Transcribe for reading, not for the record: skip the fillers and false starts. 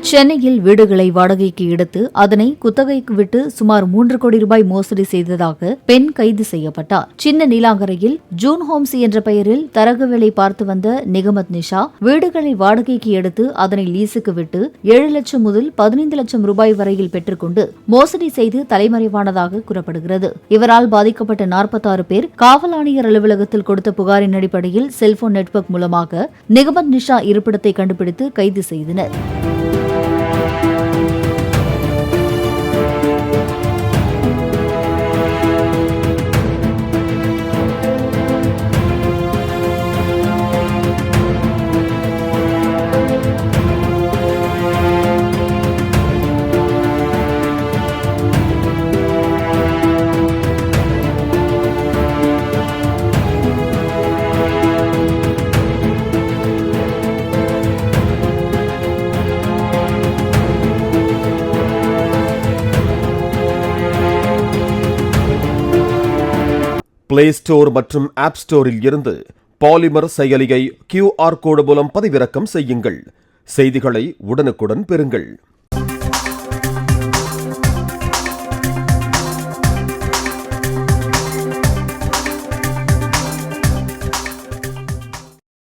சென்னையில் வீடுகளை வாடகைக்கு எடுத்து அதனை குத்தகைக்கு விட்டு சுமார் 3 கோடி ரூபாய் மோசடி செய்ததாக பெண் கைது செய்யப்பட்டார். சின்ன நீலாங்கரையில் ஜூன் ஹோம்ஸ் என்ற பெயரில் தரகு வேலை பார்த்து வந்த நிகமத் நிஷா வீடுகளை வாடகைக்கு எடுத்து அதனை லீஸுக்கு விட்டு 7 லட்சம் முதல் 15 லட்சம் ரூபாய் வரையில் பெற்றுக்கொண்டு மோசடி செய்து தலைமறைவானதாக கூறப்படுகிறது. இவரால் பாதிக்கப்பட்ட 46 பேர் காவல் ஆணையர் அலுவலகத்தில் கொடுத்த புகாரின் அடிப்படையில் செல்போன் நெட்வொர்க் மூலமாக நிகமத் நிஷா இருப்பிடத்தை கண்டுபிடித்து கைது செய்தனர். பிளே ஸ்டோர் மற்றும் ஆப் ஸ்டோரில் இருந்து பாலிமர் செயலியை QR கோடு மூலம் பதிவிறக்கம் செய்யுங்கள். செய்திகளை உடனுக்குடன் பெறுங்கள்.